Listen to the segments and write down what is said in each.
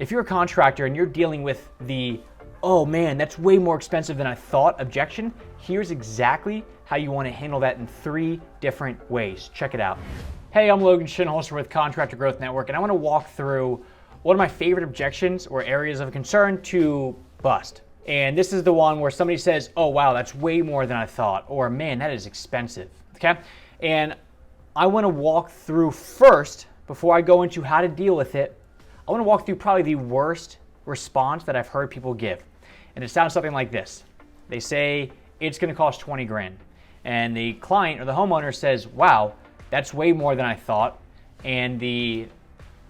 If you're a contractor and you're dealing with the, oh man, that's way more expensive than I thought objection, here's exactly how you want to handle that in 3 different ways. Check it out. Hey, I'm Logan Shinholster with Contractor Growth Network, and I want to walk through one of my favorite objections or areas of concern to bust. And this is the one where somebody says, oh wow, that's way more than I thought, or man, that is expensive, okay? And I want to walk through first, before I go into how to deal with it, I want to walk through probably the worst response that I've heard people give. And it sounds something like this. They say, it's going to cost 20 grand. And the client or the homeowner says, wow, that's way more than I thought. And the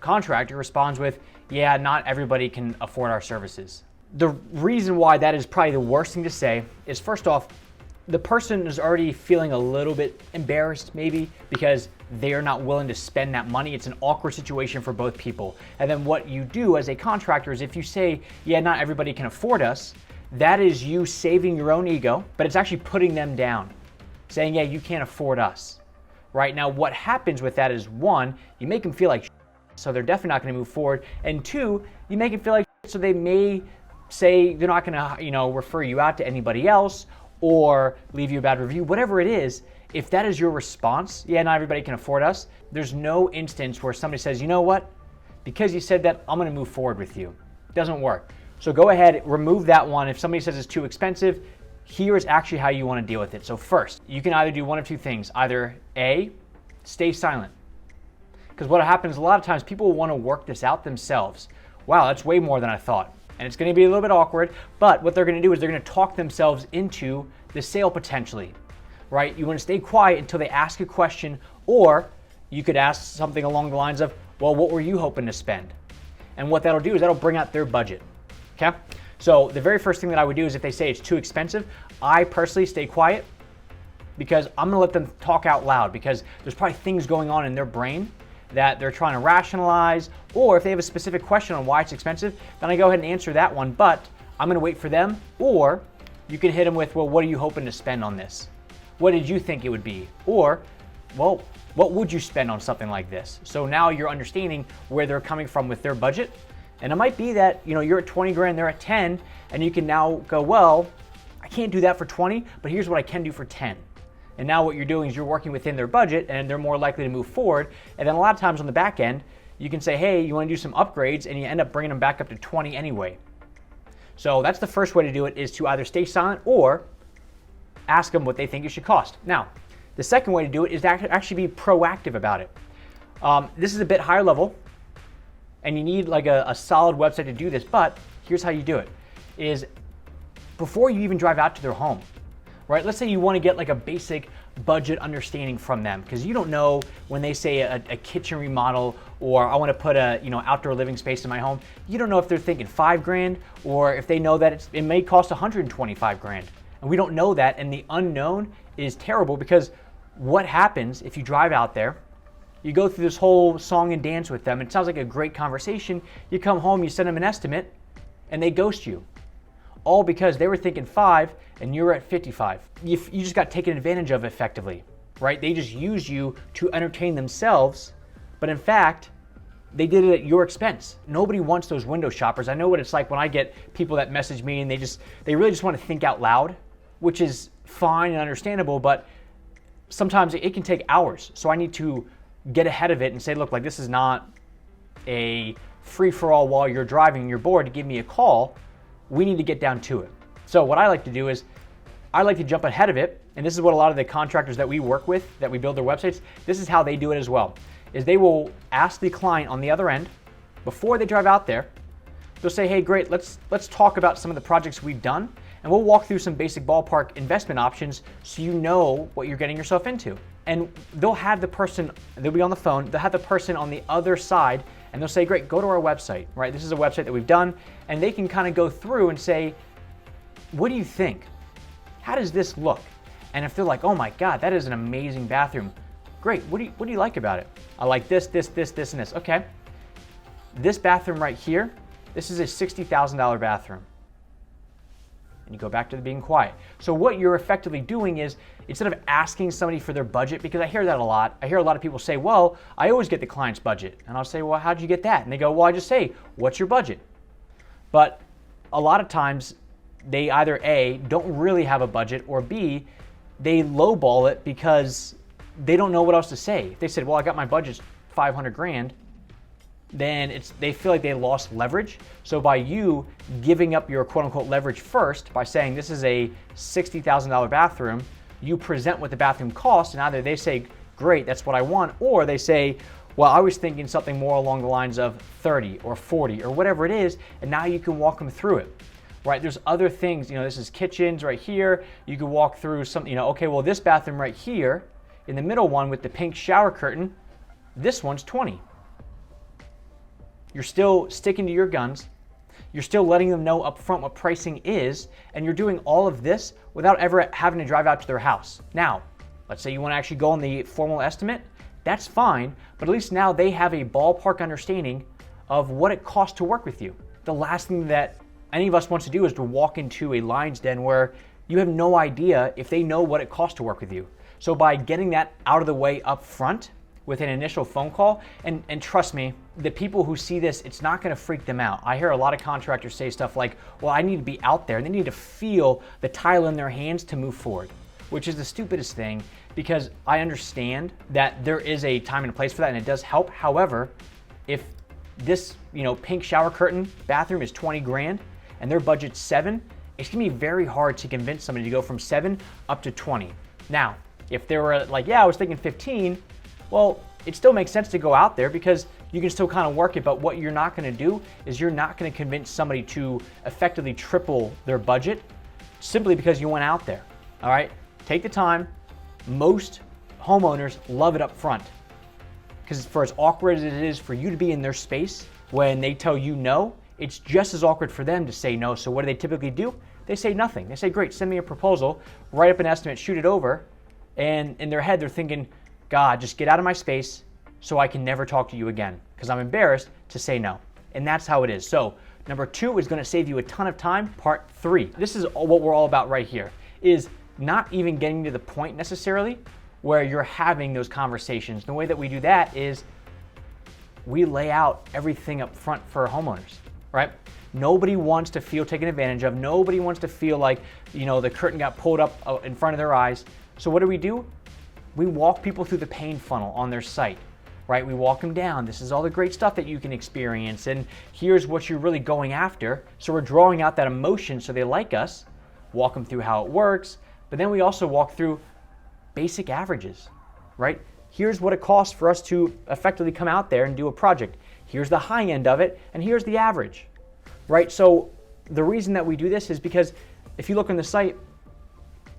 contractor responds with, yeah, not everybody can afford our services. The reason why that is probably the worst thing to say is, first off, the person is already feeling a little bit embarrassed maybe because they're not willing to spend that money. It's an awkward situation for both people. And then what you do as a contractor is if you say, yeah, not everybody can afford us, that is you saving your own ego, but it's actually putting them down, saying, yeah, you can't afford us. Right now, what happens with that is, 1, you make them feel like so they're definitely not going to move forward, and 2, you make them feel like so they may say they're not going to, refer you out to anybody else or leave you a bad review, whatever it is. If that is your response, yeah, not everybody can afford us, there's no instance where somebody says, you know what, because you said that, I'm going to move forward with you. It doesn't work. So go ahead, remove that one. If somebody says it's too expensive, here is actually how you want to deal with it. So first, you can either do one of 2 things. Either A, stay silent. Because what happens a lot of times, people want to work this out themselves. Wow, that's way more than I thought. And it's going to be a little bit awkward, but what they're going to do is they're going to talk themselves into the sale potentially, right? You want to stay quiet until they ask a question, or you could ask something along the lines of, well, what were you hoping to spend? And what that'll do is that'll bring out their budget, okay? So the very first thing that I would do is if they say it's too expensive, I personally stay quiet because I'm going to let them talk out loud because there's probably things going on in their brain that they're trying to rationalize, or if they have a specific question on why it's expensive, then I go ahead and answer that one, but I'm going to wait for them. Or you can hit them with, well, what are you hoping to spend on this? What did you think it would be? Or, well, what would you spend on something like this? So now you're understanding where they're coming from with their budget. And it might be that, you're at 20 grand, they're at 10, and you can now go, well, I can't do that for 20, but here's what I can do for 10. And now what you're doing is you're working within their budget and they're more likely to move forward. And then a lot of times on the back end, you can say, hey, you want to do some upgrades, and you end up bringing them back up to 20 anyway. So that's the first way to do it, is to either stay silent or ask them what they think it should cost. Now, the second way to do it is to actually be proactive about it. This is a bit higher level, and you need like a solid website to do this, but here's how you do it, is before you even drive out to their home, right? Let's say you want to get like a basic budget understanding from them, because you don't know when they say a kitchen remodel, or I want to put a outdoor living space in my home. You don't know if they're thinking 5 grand or if they know that it may cost 125 grand. And we don't know that, and the unknown is terrible, because what happens if you drive out there, you go through this whole song and dance with them, it sounds like a great conversation, you come home, you send them an estimate, and they ghost you. All because they were thinking 5 and you were at 55. You just got taken advantage of effectively, right? They just used you to entertain themselves, but in fact, they did it at your expense. Nobody wants those window shoppers. I know what it's like when I get people that message me and they really just want to think out loud, which is fine and understandable, but sometimes it can take hours. So I need to get ahead of it and say, look, like, this is not a free-for-all while you're driving and you're bored to give me a call. We need to get down to it. So what I like to do is I like to jump ahead of it, and this is what a lot of the contractors that we work with, that we build their websites, this is how they do it as well, is they will ask the client on the other end, before they drive out there, they'll say, hey, great, let's talk about some of the projects we've done, and we'll walk through some basic ballpark investment options so you know what you're getting yourself into. And they'll have the person, they'll be on the phone, they'll have the person on the other side, and they'll say, great, go to our website, right? This is a website that we've done, and they can kind of go through and say, what do you think? How does this look? And if they're like, oh my God, that is an amazing bathroom. Great, what do you like about it? I like this, and this. Okay, this bathroom right here, this is a $60,000 bathroom. and you go back to being quiet. So what you're effectively doing is, instead of asking somebody for their budget, because I hear that a lot, I hear a lot of people say, well, I always get the client's budget. And I'll say, well, how'd you get that? And they go, well, I just say, what's your budget? But a lot of times they either A, don't really have a budget, or B, they lowball it because they don't know what else to say. If they said, well, I got my budget 500 grand, then they feel like they lost leverage. So by you giving up your quote unquote leverage first by saying this is a $60,000 bathroom, you present what the bathroom costs, and either they say, great, that's what I want, or they say, well, I was thinking something more along the lines of 30 or 40 or whatever it is, and now you can walk them through it. Right? There's other things, this is kitchens right here. You can walk through something, okay, well, this bathroom right here, in the middle one with the pink shower curtain, this one's 20. You're still sticking to your guns. You're still letting them know up front what pricing is, and you're doing all of this without ever having to drive out to their house. Now, let's say you want to actually go on the formal estimate. That's fine, but at least now they have a ballpark understanding of what it costs to work with you. The last thing that any of us wants to do is to walk into a lion's den where you have no idea if they know what it costs to work with you. So by getting that out of the way up front with an initial phone call, and trust me, the people who see this, it's not gonna freak them out. I hear a lot of contractors say stuff like, well, I need to be out there, and they need to feel the tile in their hands to move forward, which is the stupidest thing, because I understand that there is a time and a place for that, and it does help. However, if this pink shower curtain bathroom is 20 grand, and their budget's 7, it's gonna be very hard to convince somebody to go from 7 up to 20. Now, if they were like, yeah, I was thinking 15, well, it still makes sense to go out there because you can still kind of work it, but what you're not gonna do is you're not gonna convince somebody to effectively triple their budget simply because you went out there, all right? Take the time. Most homeowners love it up front because for as awkward as it is for you to be in their space when they tell you no, it's just as awkward for them to say no. So what do they typically do? They say nothing. They say, great, send me a proposal, write up an estimate, shoot it over, and in their head they're thinking, God, just get out of my space so I can never talk to you again because I'm embarrassed to say no. And that's how it is. So number 2 is gonna save you a ton of time. Part 3, this is what we're all about right here, is not even getting to the point necessarily where you're having those conversations. The way that we do that is we lay out everything up front for homeowners, right? Nobody wants to feel taken advantage of. Nobody wants to feel like, the curtain got pulled up in front of their eyes. So what do? We walk people through the pain funnel on their site, right? We walk them down. This is all the great stuff that you can experience, and here's what you're really going after. So we're drawing out that emotion so they like us, walk them through how it works, but then we also walk through basic averages, right? Here's what it costs for us to effectively come out there and do a project. Here's the high end of it, and here's the average, right? So the reason that we do this is because if you look on the site,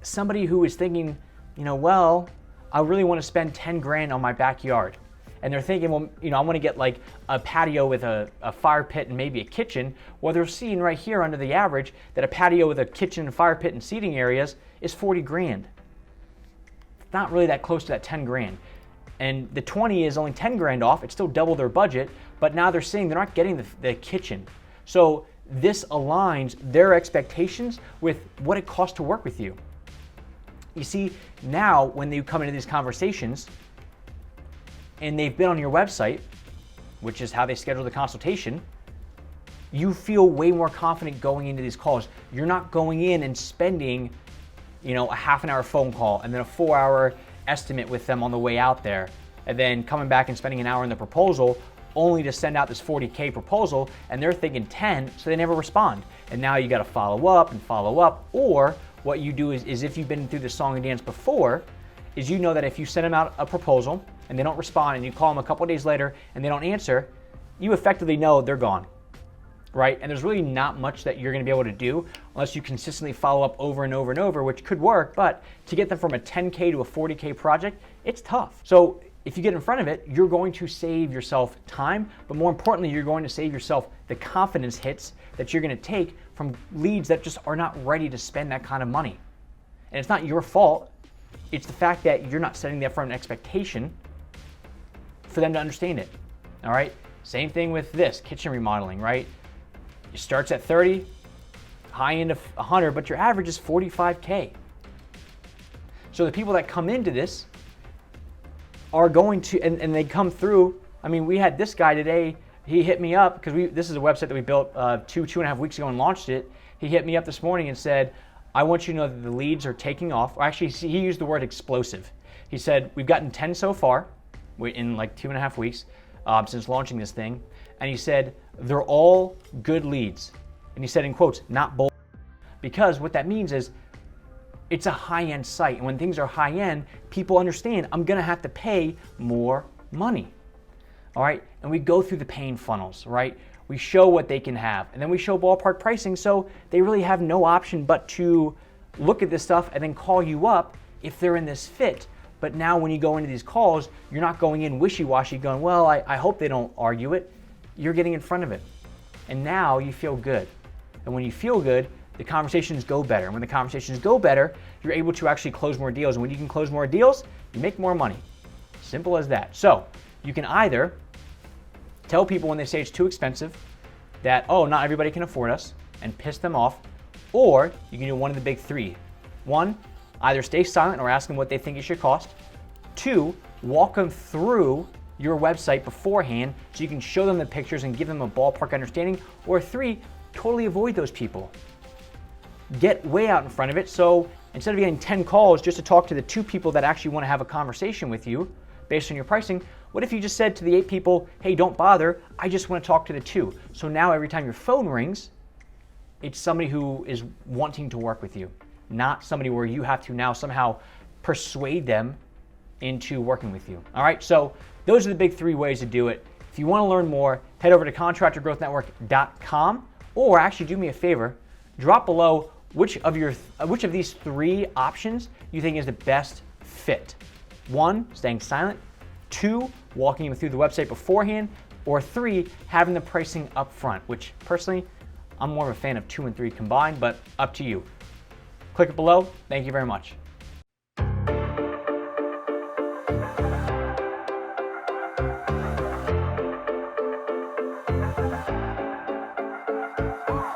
somebody who is thinking, well, I really want to spend 10 grand on my backyard. And they're thinking, well, I want to get like a patio with a fire pit and maybe a kitchen. Well, they're seeing right here under the average that a patio with a kitchen and fire pit and seating areas is 40 grand. It's not really that close to that 10 grand. And the 20 is only 10 grand off. It's still double their budget, but now they're saying they're not getting the kitchen. So this aligns their expectations with what it costs to work with you. You see, now when you come into these conversations and they've been on your website, which is how they schedule the consultation, you feel way more confident going into these calls. You're not going in and spending, a half an hour phone call and then a 4-hour estimate with them on the way out there, and then coming back and spending an hour in the proposal only to send out this 40K proposal and they're thinking 10, so they never respond. And now you got to follow up, or what you do is if you've been through this song and dance before, is that if you send them out a proposal and they don't respond and you call them a couple of days later and they don't answer, you effectively know they're gone, right? And there's really not much that you're gonna be able to do unless you consistently follow up over and over and over, which could work, but to get them from a 10K to a 40K project, it's tough. So if you get in front of it, you're going to save yourself time, but more importantly, you're going to save yourself the confidence hits that you're gonna take from leads that just are not ready to spend that kind of money. And it's not your fault. It's the fact that you're not setting the upfront expectation for them to understand it, all right? Same thing with this, kitchen remodeling, right? It starts at 30, high end of 100, but your average is 45K. So the people that come into this are going to, and they come through. I mean, we had this guy today. He hit me up because this is a website that we built 2.5 weeks ago and launched it. He hit me up this morning and said, I want you to know that the leads are taking off. Or actually, he used the word explosive. He said, we've gotten 10 so far in like 2.5 weeks since launching this thing. And he said, they're all good leads. And he said in quotes, not bull. Because what that means is it's a high-end site. And when things are high-end, people understand I'm going to have to pay more money. All right. And we go through the pain funnels, right? We show what they can have. And then we show ballpark pricing. So they really have no option but to look at this stuff and then call you up if they're in this fit. But now when you go into these calls, you're not going in wishy-washy going, well, I hope they don't argue it. You're getting in front of it. And now you feel good. And when you feel good, the conversations go better. And when the conversations go better, you're able to actually close more deals. And when you can close more deals, you make more money. Simple as that. So you can either tell people when they say it's too expensive that, oh, not everybody can afford us, and piss them off. Or you can do one of the big three. One, either stay silent or ask them what they think it should cost. Two, walk them through your website beforehand so you can show them the pictures and give them a ballpark understanding. Or three, totally avoid those people. Get way out in front of it. So instead of getting 10 calls just to talk to the 2 people that actually want to have a conversation with you based on your pricing, what if you just said to the 8 people, hey, don't bother, I just want to talk to the 2. So now every time your phone rings, it's somebody who is wanting to work with you, not somebody where you have to now somehow persuade them into working with you. All right, so those are the big 3 ways to do it. If you want to learn more, head over to contractorgrowthnetwork.com, or actually do me a favor, drop below which of these 3 options you think is the best fit. 1, staying silent. 2, walking them through the website beforehand. Or 3, having the pricing up front, which personally, I'm more of a fan of 2 and 3 combined, but up to you. Click it below. Thank you very much.